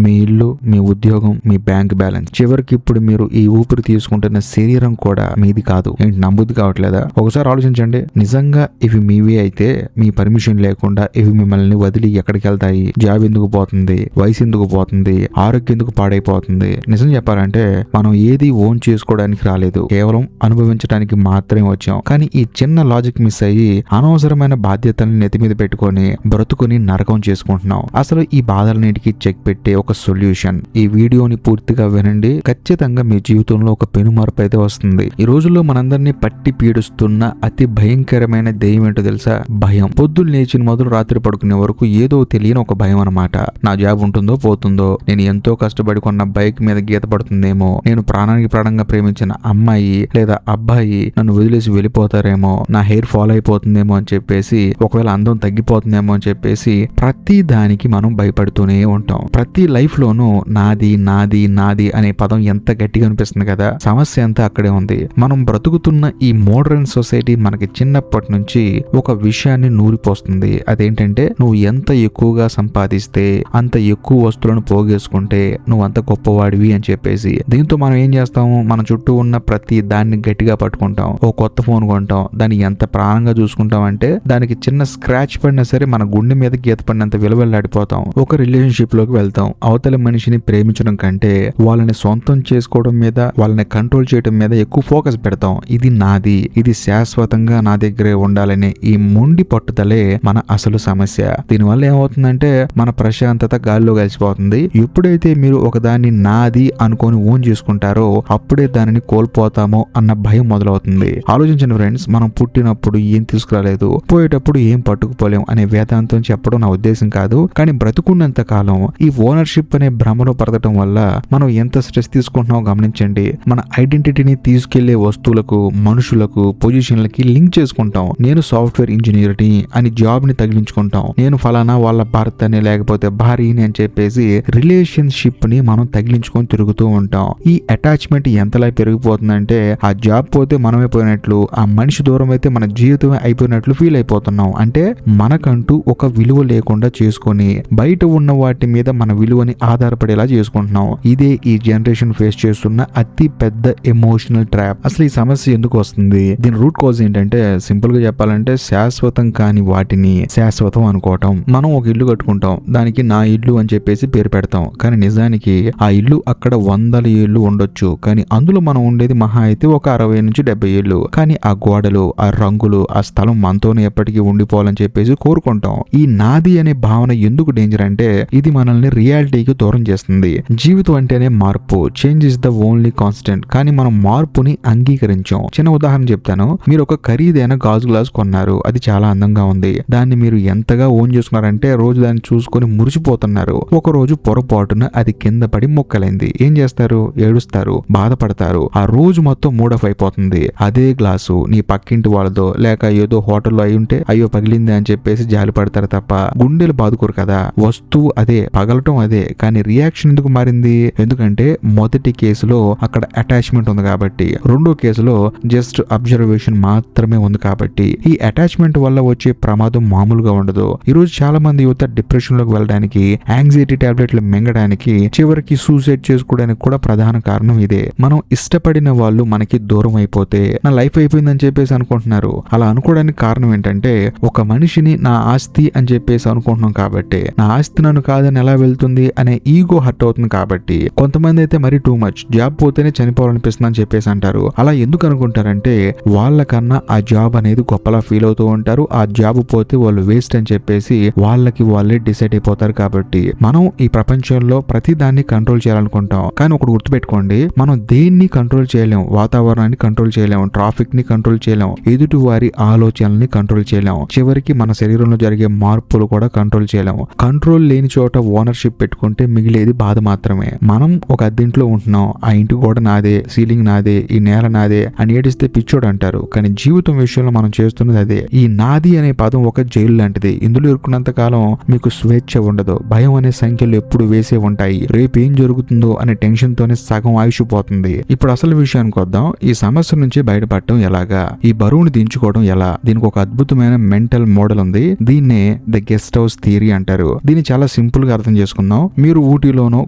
మీ ఇల్లు, మీ ఉద్యోగం, మీ bank balance, చివరికి ఇప్పుడు మీరు ఈ ఊపిరి తీసుకుంటున్న శరీరం కూడా మీది కాదు. ఏంటి నమ్ముద్ది కావట్లేదా? ఒకసారి ఆలోచించండి. నిజంగా ఇవి మీవి అయితే మీ పర్మిషన్ లేకుండా ఇవి మిమ్మల్ని వదిలి ఎక్కడికి వెళ్తాయి? జాబ్ ఎందుకు పోతుంది? వయసు ఎందుకు పోతుంది? ఆరోగ్యం ఎందుకు పాడైపోతుంది? నిజం చెప్పాలంటే మనం ఏది ఓన్ చేసుకోవడానికి రాలేదు, కేవలం అనుభవించడానికి మాత్రమే వచ్చాం. కానీ ఈ చిన్న లాజిక్ మిస్ అయ్యి అనవసరమైన బాధ్యతల్ని నెత్తి మీద పెట్టుకొని బ్రతుకుని నరకం చేసుకుంటున్నాం. అసలు ఈ బాధలన్నిటికీ చెక్ పెట్టే ఒక సొల్యూషన్. ఈ వీడియోని పూర్తిగా వినండి, ఖచ్చితంగా మీ జీవితంలో ఒక పెనుమార్పు అయితే వస్తుంది. ఈ రోజుల్లో మనందరినీ పట్టి పీడిస్తున్న అతి భయంకరమైన దెయ్యం ఏంటో తెలుసా? భయం. పొద్దున్న లేచిన మొదలు రాత్రి పడుకునే వరకు ఏదో తెలియని ఒక భయం అనమాట. నా జాబ్ ఉంటుందో పోతుందో, నేను ఎంతో కష్టపడి కొన్న బైక్ మీద గీత పడుతుందేమో, నేను ప్రాణానికి ప్రాణంగా ప్రేమించిన అమ్మాయి లేదా అబ్బాయి నన్ను వదిలేసి వెళ్ళిపోతారేమో, నా హెయిర్ ఫాలో అయిపోతుందేమో అని చెప్పేసి, ఒకవేళ అందం తగ్గిపోతుందేమో అని చెప్పేసి ప్రతి దానికి మనం భయపడుతూనే ఉంటాం. ప్రతి లైఫ్ లోనూ నాది నాది నాది అనే పదం ఎంత గట్టిగా అనిపిస్తుంది కదా. సమస్య అంతా అక్కడే ఉంది. మనం బ్రతుకుతున్న ఈ మోడర్న్ సొసైటీ మనకి చిన్నప్పటి నుంచి ఒక విషయాన్ని నూరిపోస్తుంది. అదేంటంటే నువ్వు ఎంత ఎక్కువగా సంపాదిస్తే, అంత ఎక్కువ వస్తువులను పోగేసుకుంటే నువ్వు అంత గొప్పవాడివి అని చెప్పేసి. దీంతో మనం ఏం చేస్తాము? మన చుట్టూ ఉన్న ప్రతి దాన్ని గట్టిగా పట్టుకుంటాం. ఓ కొత్త ఫోన్ కొంటాం, దాన్ని ఎంత ప్రాణంగా చూసుకుంటాం అంటే దానికి చిన్న స్క్రాచ్ పడినా సరే మన గుండె మీద గీత పడినంత విలువలాడిపోతాం. ఒక రిలేషన్షిప్ లోకి వెళ్తాం. అవతల మనిషిని ప్రేమించడం కంటే వాళ్ళని సొంతం చేసుకోవడం మీద, వాళ్ళని కంట్రోల్ చేయడం మీద ఎక్కువ ఫోకస్ పెడతాం. ఇది నాది, ఇది శాశ్వతంగా నా దగ్గరే ఉండాలనే ఈ మొండి పట్టుదలే మన అసలు సమస్య. దీనివల్ల ఏమవుతుందంటే మన ప్రశాంతత గాల్లో కలిసిపోతుంది. ఎప్పుడైతే మీరు ఒకదాన్ని నాది అనుకొని ఓన్ చేసుకుంటారో అప్పుడే దానిని కోల్పోతామో అన్న భయం మొదలవుతుంది. ఆలోచించండి ఫ్రెండ్స్, మనం పుట్టినప్పుడు ఏం తీసుకురాలేదు, పోయేటప్పుడు ఏం పట్టుకుపోలేం అనే వేదాంతం చెప్పడం నా ఉద్దేశం కాదు. కానీ బ్రతుకున్నంత కాలం ఈ ఓనర్షిప్ అనే భ్రమలో పడటం వల్ల మనం ఎంత స్ట్రెస్ తీసుకుంటున్నామో గమనించండి. మన ఐడెంటిటీని తీసుకెళ్లే వస్తువులకు, మనుషులకు, పొజిషన్లకి లింక్ చేసుకుంటాం. నేను సాఫ్ట్వేర్ ఇంజనీర్ని అని జాబ్ ని తగిలించుకుంటాం. నేను ఫలానా వాళ్ళ భర్త అని లేకపోతే భార్యని అని చెప్పేసి రిలేషన్షిప్ ని మనం తగిలించుకొని తిరుగుతూ ఉంటాం. ఈ అటాచ్మెంట్ ఎంతలా పెరిగిపోతుందంటే ఆ జాబ్ పోతే మనమే పోయినట్లు, ఆ మనిషి దూరం అయితే మన జీవితమే అయిపోయినట్లు ఫీల్ అయిపోతున్నాం. అంటే మనకంటూ ఒక విలువ లేకుండా చేసుకొని బయట ఉన్న వాటి మీద మన విలువని ఆధారపడేలా చేసుకుంటున్నాం. ఇదే ఈ జనరేషన్ ఫేస్ చేస్తున్న అతి పెద్ద ఎమోషనల్ ట్రాప్. అసలు ఈ సమస్య ఎందుకు వస్తుంది? దీని రూట్ కాజ్ ఏంటంటే సింపుల్ గా చెప్పాలంటే శాశ్వతం కాని వాటిని శాశ్వతం అనుకోవటం. మనం ఒక ఇల్లు కట్టుకుంటాం, దానికి నా ఇల్లు అని చెప్పేసి పేరు పెడతాం. కానీ నిజానికి ఆ ఇల్లు అక్కడ 100 ఏళ్ళు ఉండొచ్చు, కానీ అందులో మనం ఉండేది మహా అయితే ఒక 60 నుంచి 70 ఏళ్ళు. కానీ ఆ గోడలు, ఆ రంగులు, ఆ స్థలం మనతోనే ఎప్పటికీ ఉండిపోవాలని చెప్పేసి కోరుకుంటాం. ఈ నాది అనే భావన ఎందుకు డేంజర్ అంటే ఇది మనల్ని రియాలిటీకి దూరం చేస్తుంది. జీవితం అంటేనే మార్పు, change is the only constant. కానీ మనం మార్పుని అంగీకరించాం. చిన్న ఉదాహరణ చెప్తాను. మీరు ఒక ఖరీదైన గాజు గ్లాస్ కొన్నారు, అది చాలా అందంగా ఉంది. దాన్ని మీరు ఎంతగా ఓన్ చేసుకున్నారంటే రోజు దాన్ని చూసుకొని మురిసిపోతున్నారు. ఒక రోజు పొరపాటున అది కింద పడి ముక్కలైంది. ఏం చేస్తారు? ఏడుస్తారు, బాధపడతారు. ఆ రోజు మొత్తం మూడ్ ఆఫ్ అయిపోతుంది. అదే గ్లాసు నీ పక్కింటి వాళ్ళదో లేక ఏదో హోటల్లో అయి ఉంటే అయ్యో పగిలింది అని చెప్పేసి జాలి పడతారు తప్ప గుండెలు బాదుకోరు కదా. వస్తువు అదే, పగలటం అదే, కానీ రియాక్షన్ ఎందుకు మారింది? ఎందుకంటే మొదటి కేసులో అక్కడ అటాచ్మెంట్ ఉంది కాబట్టి, రెండో కేసులో జస్ట్ అబ్జర్వేషన్ మాత్రమే ఉంది కాబట్టి. ఈ అటాచ్మెంట్ వల్ల వచ్చే ప్రమాదం మామూలుగా ఉండదు. ఈ రోజు చాలా మంది యువత డిప్రెషన్ లోకి వెళ్ళడానికి, యాంగ్జైటీ టాబ్లెట్లు మింగడానికి, చివరికి సూసైడ్ చేసుకోవడానికి కూడా ప్రధాన కారణం ఇదే. మనం ఇష్టపడిన వాళ్ళు మనకి దూరం అయిపోతే నా లైఫ్ అయిపోయిందని చెప్పేసి అనుకుంటున్నారు. అలా అనుకోవడానికి కారణం ఏంటంటే ఒక మనిషిని నా ఆస్తి అని చెప్పేసి అనుకుంటున్నాం కాబట్టి, నా ఆస్తి నన్ను కాదని ఎలా వెళ్తుంది అనే ఈగో హర్ట్ అవుతుంది కాబట్టి. కొంతమంది అయితే మరి టూ మచ్, జాబ్ పోతేనే చనిపోవాలనిపిస్తుంది అని చెప్పేసి అంటారు. అలా ఎందుకు అనుకుంటారంటే వాళ్ళకన్నా ఆ జాబ్ అనేది గొప్పలా ఫీల్ అవుతూ ఉంటారు. ఆ జాబ్ పోతే వాళ్ళు వేస్ట్ అని చెప్పేసి వాళ్ళకి వాళ్ళే డిసైడ్ అయిపోతారు. కాబట్టి మనం ఈ ప్రపంచంలో ప్రతి దాన్ని కంట్రోల్ చేయాలనుకుంటాం. కానీ ఒకటి గుర్తుపెట్టుకోండి, మనం దేన్ని కంట్రోల్ చేయలేం. వాతావరణాన్ని కంట్రోల్ చేయలేం, ట్రాఫిక్ ని కంట్రోల్ చేయలేం, ఎదుటి వారి ఆలోచనల్ని కంట్రోల్ చేయలేం, చివరికి మన శరీరంలో జరిగే మార్పులు కూడా కంట్రోల్ చేయలేం. కంట్రోల్ లేని చోట ఓనర్షిప్ పెట్టుకుంటే మిగిలేది బాధ మాత్రమే. మనం ఒక అద్దెంట్లో ఉంటున్నాం, ఆ ఇంటి గోడ నాదే, సీలింగ్ నాదే, ఈ నేల నాదే అని ఏడిస్తే పిచ్చోడు అంటారు. కానీ జీవితం విషయంలో మనం చేస్తున్నది అదే. ఈ నాది అనే పదం ఒక జైలు లాంటిది. ఇందులో ఇరుక్కున్నంత కాలం మీకు స్వేచ్ఛ ఉండదు. భయం అనే సంఖ్యలు ఎప్పుడు వేసే ఉంటాయి. రేపు ఏం జరుగుతుందో అనే టెన్షన్ తోనే సగం ఆయుష్ పోతుంది. ఇప్పుడు అసలు విషయానికి వద్దాం. ఈ సమస్య నుంచి బయటపడటం ఎలాగా, ఈ బరువుని దించుకోవడం ఎలా? దీనికి ఒక అద్భుతమైన మెంటల్ మోడల్ ఉంది. దీన్నే ద గెస్ట్ హౌస్ థియరీ అంటారు. దీన్ని చాలా సింపుల్ గా అర్థం చేసుకుందాం. మీరు ఊటీలోనో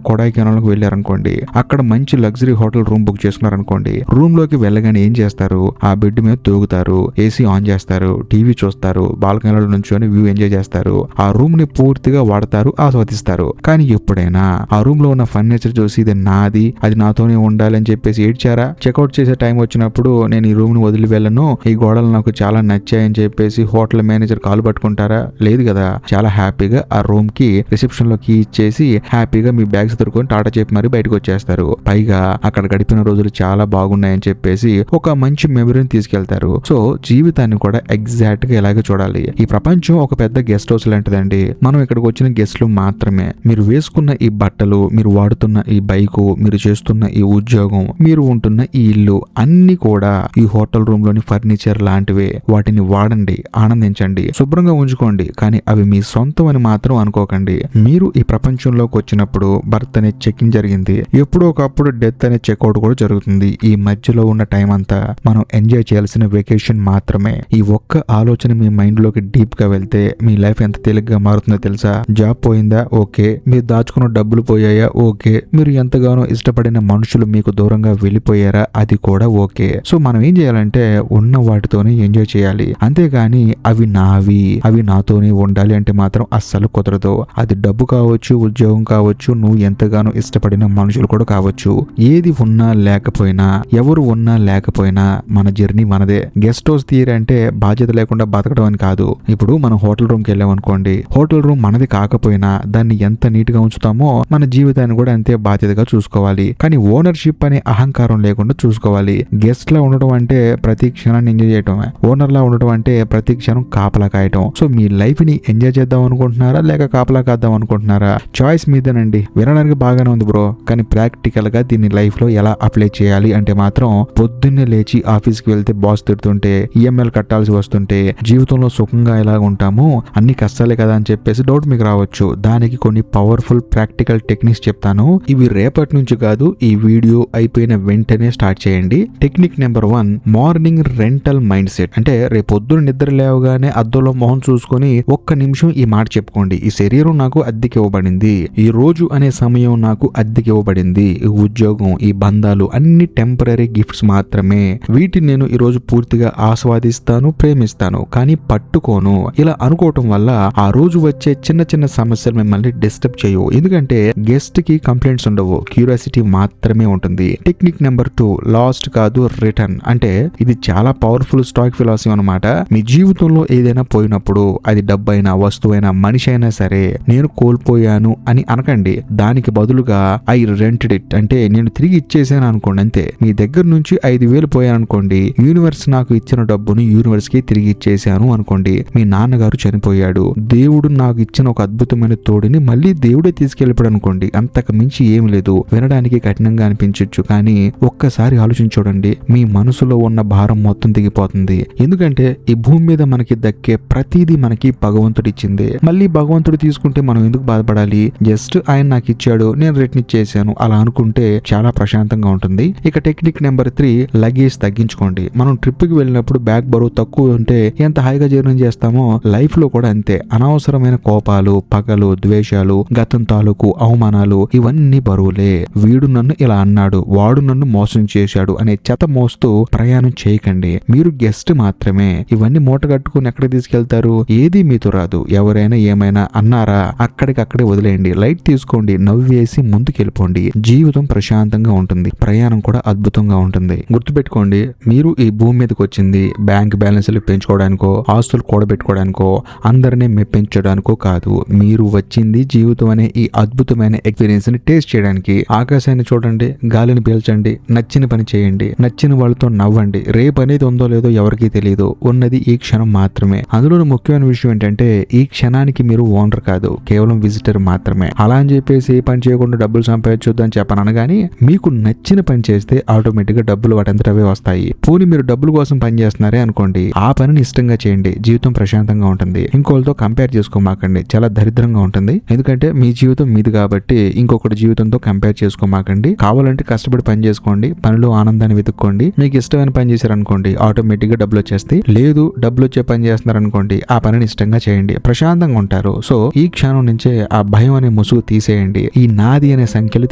కొడైకెనాల్కి వెళ్ళారనుకోండి, అక్కడ మంచి లగ్జరీ హోటల్ రూమ్ బుక్ చేసుకున్నారనుకోండి, రూమ్ లోకి వెళ్ళగానే ఏం చేస్తారు, ఆ బెడ్ మీద తూగుతారు, ఏసీ ఆన్ చేస్తారు, టీవీ చూస్తారు, బాల్కనీలో నుంచొని వ్యూ ఎంజాయ్ చేస్తారు, ఆ రూమ్ ని పూర్తిగా వాడతారు, ఆస్వాదిస్తారు. కానీ ఎప్పుడైనా ఆ రూమ్ లో ఉన్న ఫర్నిచర్ చూసి ఇది నాది, అది నాతోనే ఉండాలి అని చెప్పేసి ఏడ్చారా? చెక్అౌట్ చేసే టైం వచ్చినప్పుడు నేను ఈ రూమ్ ని వదిలి వెళ్ళను, ఈ గోడలు నాకు చాలా నచ్చాయని చెప్పేసి హోటల్ మేనేజర్ కాలు పట్టుకుంటారా? లేదు కదా. చాలా హ్యాపీగా ఆ రూమ్ కి రిసెప్షన్ లో కీ ఇచ్చేసి హ్యాపీగా మీ బ్యాగ్స్ దొరుకుని టాటా చెప్పి మరి బయటకు వచ్చేస్తారు. పైగా అక్కడ గడిపిన రోజులు చాలా బాగున్నాయని చెప్పేసి ఒక మంచి మెమరీని తీసుకెళ్తారు. సో జీవితాన్ని కూడా ఎగ్జాక్ట్ గా ఇలాగే చూడాలి. ఈ ప్రపంచం ఒక పెద్ద గెస్ట్ హౌస్ లాంటిదండి. మనం ఇక్కడికి వచ్చిన గెస్ట్లు మాత్రమే. మీరు వేసుకున్న ఈ బట్టలు, మీరు వాడుతున్న ఈ బైకు, మీరు చేస్తున్న ఈ ఉద్యోగం, మీరు ఉంటున్న ఈ ఇల్లు అన్ని కూడా ఈ హోటల్ రూమ్ లోని ఫర్నిచర్ లాంటివే. వాటిని వాడండి, ఆనందించండి, శుభ్రంగా ఉంచుకోండి, కానీ అవి మీ సొంతం అని మాత్రం అనుకోకండి. మీరు ఈ ప్రపంచంలోకి వచ్చినప్పుడు బర్త్ అనే చెకింగ్ జరిగింది, ఎప్పుడో ఒకప్పుడు డెత్ అనే చెక్అవుట్ కూడా జరుగుతుంది. ఈ మధ్యలో ఉన్న టైం అంతా మనం ఎంజాయ్ చేయాల్సిన వెకేషన్ మాత్రమే. ఈ ఒక్క ఆలోచన మీ మైండ్ లోకి డీప్ గా వెళ్తే మీ లైఫ్ ఎంత తేలిగ్గా మారుతుందో తెలుసా? జాబ్ పోయిందా? ఓకే. మీరు దాచుకున్న డబ్బులు పోయాయా? ఓకే. మీరు ఎంతగానో ఇష్టపడిన మనుషులు మీకు దూరంగా వెళ్ళిపోయారా? అది కూడా ఓకే. సో మనం ఏం చేయాలంటే ఉన్న వాటితోనే ఎంజాయ్ చేయాలి, అంతేగాని అవి నావి, అవి నాతోనే ఉండాలి అంటే మాత్రం అస్సలు కుదరదు. అది డబ్బు కావచ్చు, ఉద్యోగం కావచ్చు, నువ్వు ఎంతగానో ఇష్టపడిన మనుషులు కూడా కావచ్చు. ఏది ఉన్నా లేకపోయినా, ఎవరు ఉన్నా లేకపోయినా మన జర్నీ మనదే. గెస్ట్ హౌస్ థియరీ అంటే బాధ్యత లేకుండా బతకడం అని కాదు. ఇప్పుడు మనం హోటల్ రూమ్ కి వెళ్ళామనుకోండి, హోటల్ రూమ్ మనది కాకపోయినా దాన్ని ఎంత నీట్ గా ఉంచుతామో మన జీవితాన్ని కూడా అంతే బాధ్యతగా చూసుకోవాలి. కానీ ఓనర్షిప్ అనే అహంకారం లేకుండా చూసుకోవాలి. గెస్ట్ లా ఉండడం అంటే ప్రతి క్షణాన్ని ఎంజాయ్ చేయటమే, ఓనర్ లా ఉండడం అంటే ప్రతి క్షణం కాపలా కాయటం. సో మీ లైఫ్ ని ఎంజాయ్ చేద్దాం అనుకుంటున్నారా లేక కాపలా కాద్దాం అనుకుంటున్నారా? చాయిస్ మీదేనండి. వినడానికి బాగానే ఉంది బ్రో, కానీ ప్రాక్టికల్ గా దీన్ని లైఫ్ లో ఎలా అప్లై చేయాలి అంటే మాత్రం పొద్దున్నే లేచి ఆఫీస్ కి వెళ్తే బాస్ తిడుతుంటే, ఈఎంఐలు కట్టాల్సి వస్తుంటే, జీవితంలో సుఖంగా ఎలా ఉంటామో అన్ని కష్టాలే కదా అని చెప్పేసి డౌట్ మీకు రావచ్చు. దానికి కొన్ని పవర్ఫుల్ ప్రాక్టికల్ టెక్నిక్స్ చెప్తాను. ఇవి రేపటి నుంచి కాదు, ఈ వీడియో అయిపోయిన వెంటనే స్టార్ట్ చేయండి. Technique number 1, morning rental mind set. అంటే రేపు పొద్దున నిద్ర లేవగానే అద్దంలో మొహం చూసుకొని ఒక్క నిమిషం ఈ మాట చెప్పుకోండి: ఈ శరీరం నాకు అద్దెకి ఇవ్వబడింది, ఈ రోజు అనే సమయం నాకు అద్దెకి ఇవ్వబడింది, ఈ ఉద్యోగం, ఈ బంధాలు అన్ని టెంపరీ గిఫ్ట్స్ మాత్రమే. వీటిని నేను ఈ రోజు పూర్తిగా ఆస్వాదిస్తాను, ప్రేమిస్తాను, కానీ పట్టుకోను. ఇలా అనుకోవటం వల్ల ఆ రోజు వచ్చే చిన్న చిన్న సమస్యలు మిమ్మల్ని డిస్టర్బ్ చేయవు. ఎందుకంటే గెస్ట్ కి కంప్లైంట్స్ ఉండవు, క్యూరియాసిటీ మాత్రమే ఉంటుంది. టెక్నిక్ నెంబర్ 2, లాస్ట్ కాదు రిటర్న్. అంటే ఇది చాలా పవర్ఫుల్ స్టాక్ ఫిలాసఫీ అన్నమాట. మీ జీవితంలో ఏదైనా పోయినప్పుడు, అది డబ్బైనా, వస్తువైనా, మనిషి అయినా సరే, నేను కోల్పోయాను అని అనకండి. దానికి బదులుగా ఐ రెంటెడ్ ఇట్, అంటే నేను తిరిగి ఇచ్చేసాను అనుకోండి. అంతే. మీ దగ్గర నుంచి 5,000 పోయాను అనుకోండి, యూనివర్స్ నాకు ఇచ్చిన డబ్బును యూనివర్స్ కి తిరిగి ఇచ్చేసాను అనుకోండి. మీ నాన్నగారు చనిపోయాడు, దేవుడు నాకు ఇచ్చిన ఒక అద్భుతమైన తోడుని మళ్ళీ దేవుడే తీసుకెళ్ళిపోయాడు అనుకోండి. అంతకు మించి ఏం లేదు. వినడానికి కఠినంగా అనిపించవచ్చు, కానీ ఒక్కసారి ఆలోచించండి, మీ మనసులో ఉన్న భారం మొత్తం దిగిపోతుంది. ఎందుకంటే ఈ భూమి మీద మనకి దక్కే ప్రతిదీ మనకి భగవంతుడు ఇచ్చింది. మళ్ళీ భగవంతుడు తీసుకుంటే మనం ఎందుకు బాధపడాలి? జస్ట్ ఆయన నాకు ఇచ్చాడు, నేను రిటర్న్ ఇచ్చేసాను, అలా అనుకుంటే చాలా ప్రశాంతంగా ఉంటుంది. ఇక టెక్నిక్ నెంబర్ 3, లగేజ్ తగ్గించుకోండి. మనం ట్రిప్ కి వెళ్ళినప్పుడు బ్యాగ్ బరువు తక్కువ ఉంటే ఎంత హాయిగా జర్నీ చేస్తామో లైఫ్ లో కూడా అంతే. అనవసరమైన కోపాలు, పగలు, ద్వేషాలు, గతం తాలూకు అవమానాలు ఇవన్నీ బరువులే. వీడు నన్ను ఇలా అన్నాడు, వాడు నన్ను మోసం చేశాడు అనే చెత్త మోస్తూ ప్రయాణం చేయకండి. మీరు గెస్ట్ మాత్రమే. ఇవన్నీ మూట కట్టుకుని ఎక్కడ తీసుకెళ్తారు? ఏది మీతో రాదు. ఎవరైనా ఏమైనా అన్నారా, అక్కడికక్కడే వదిలేయండి, లైట్ తీసుకోండి, నవ్వేసి ముందుకెళ్ళిపోండి. జీవితం ప్రశాంతంగా ఉంటుంది, ప్రయాణం కూడా అద్భుతంగా ఉంటుంది. గుర్తుపెట్టుకోండి, మీరు ఈ భూమి మీదకి వచ్చింది బ్యాంక్ బ్యాలెన్స్లు పెంచుకోవడానికో, ఆస్తులు కూడబెట్టుకోవడానికో, అందరినీ మెప్పించడానికో కాదు. మీరు వచ్చింది జీవితం అనే ఈ అద్భుతమైన ఎక్స్పీరియన్స్ ని టేస్ట్ చేయడానికి. ఆకాశాన్ని చూడండి, గాలిని పీల్చండి, నచ్చిన పని చేయండి, నచ్చిన వాళ్ళతో నవ్వండి. రేపు అనేది ఉందో లేదో ఎవరికీ తెలియదు, ఉన్నది ఈ క్షణం మాత్రమే. అందులో ముఖ్యమైన విషయం ఏంటంటే ఈ క్షణానికి మీరు ఓనర్ కాదు, కేవలం విజిటర్ మాత్రమే. అలా అని చెప్పేసి ఏ పని చేయకుండా డబ్బులు సంపాదించొద్దు అని చెప్పను కానీ, మీకు నచ్చిన పని చేస్తే ఆటోమేటిక్ గా డబ్బులు వాటంతటవే వస్తాయి. పోనీ మీరు డబ్బుల కోసం పని చేస్తున్నారే అనుకోండి, ఆ పనిని ఇష్టంగా చేయండి, జీవితం ప్రశాంతంగా ఉంటుంది. ఇంకోళ్ళతో కంపేర్ చేసుకోమాకండి, చాలా దరిద్రంగా ఉంటుంది. ఎందుకంటే మీ జీవితం మీది కాబట్టి ఇంకొకటి జీవితంతో కంపేర్ చేసుకోమాకండి. కావాలంటే కష్టపడి పని చేసుకోండి, పనిలో ఆనందాన్ని వెతుక్కోండి. మీకు ఇష్టమైన పని చేశారనుకోండి, ఆటోమేటిక్ గా డబ్బులు వచ్చేస్తాయి. లేదు, డబ్బులు వచ్చే పని చేస్తున్నారు అనుకోండి, ఆ పనిని ఇష్టంగా చేయండి, ప్రశాంతంగా ఉంటారు. సో ఈ క్షణం నుంచే ఆ భయం అనే ముసుగు తీసేయండి. ఈ నాది అనే సంఖ్యలు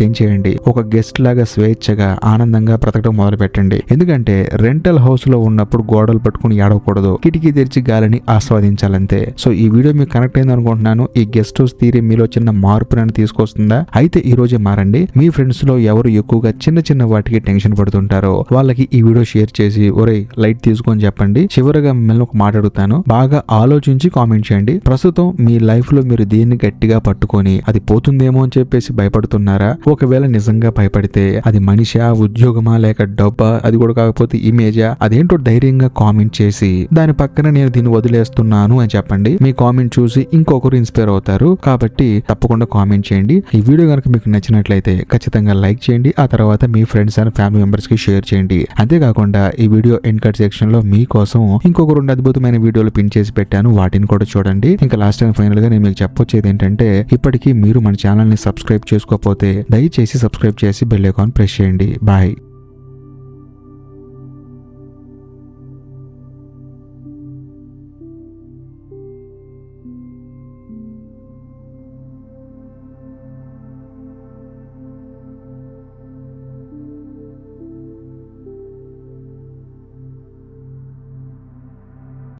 తెంచేయండి. ఒక గెస్ట్ లాగా స్వేచ్ఛగా ఆనందంగా బ్రతకడం మొదలు పెట్టండి. ఎందుకంటే రెంటల్ హౌస్ లో ఉన్నప్పుడు గోడలు పట్టుకుని ఏడవకూడదు, కిటికీ తెరిచి గాలిని ఆస్వాదించాలంతే. సో ఈ వీడియో మీకు కనెక్ట్ అయింది అనుకుంటున్నాను. ఈ గెస్ట్ హౌస్ థియరీ మీలో చిన్న మార్పులను తీసుకొస్తుందా? అయితే ఈ రోజే మారండి. మీ ఫ్రెండ్స్ లో ఎవరు ఎక్కువగా చిన్న చిన్న వాటికి టెన్షన్ పడుతుంటారో వాళ్ళకి ఈ వీడియో షేర్ చేసి ఒరేయ్ లైట్ తీసుకొని చెప్పండి. చివరిగా మిమ్మల్ని ఒక మాట అడుగుతాను, బాగా ఆలోచించి కామెంట్ చేయండి. ప్రస్తుతం మీ లైఫ్ లో మీరు దేన్ని గట్టిగా పట్టుకొని అది పోతుందేమో అని చెప్పేసి భయపడుతున్నారా? ఒకవేళ నిజంగా భయపడితే అది మనిషా, ఉద్యోగమా, లేక డబ్బా, అది కూడా కాకపోతే ఇమేజా, అదేంటో ధైర్యంగా కామెంట్ చేసి దాని పక్కన నేను దీన్ని వదిలేస్తున్నాను అని చెప్పండి. మీ కామెంట్ చూసి ఇంకొకరు ఇన్స్పైర్ అవుతారు. కాబట్టి తప్పకుండా కామెంట్ చేయండి. ఈ వీడియో కనుక మీకు నచ్చినట్లయితే ఖచ్చితంగా లైక్ చేయండి. ఆ తర్వాత మీ ఫ్రెండ్స్ అండ్ ఫ్యామిలీ మెంబర్స్ కి షేర్ చేయండి. అంతేకాకుండా ఈ వీడియో ఎండ్ కట్ సెక్షన్ లో మీకోసం ఇంకొక 2 అద్భుతమైన వీడియోలు పిన్ చేసి పెట్టాను, వాటిని కూడా చూడండి. ఇంకా లాస్ట్ అండ్ ఫైనల్ గా నేను మీకు చెప్పొచ్చేది ఏంటంటే, ఇప్పటికీ మీరు మన ఛానల్ ని సబ్స్క్రైబ్ చేసుకోకపోతే దయచేసి సబ్స్క్రైబ్ చేసి బెల్ ఐకాన్ ప్రెస్ చేయండి. బాయ్.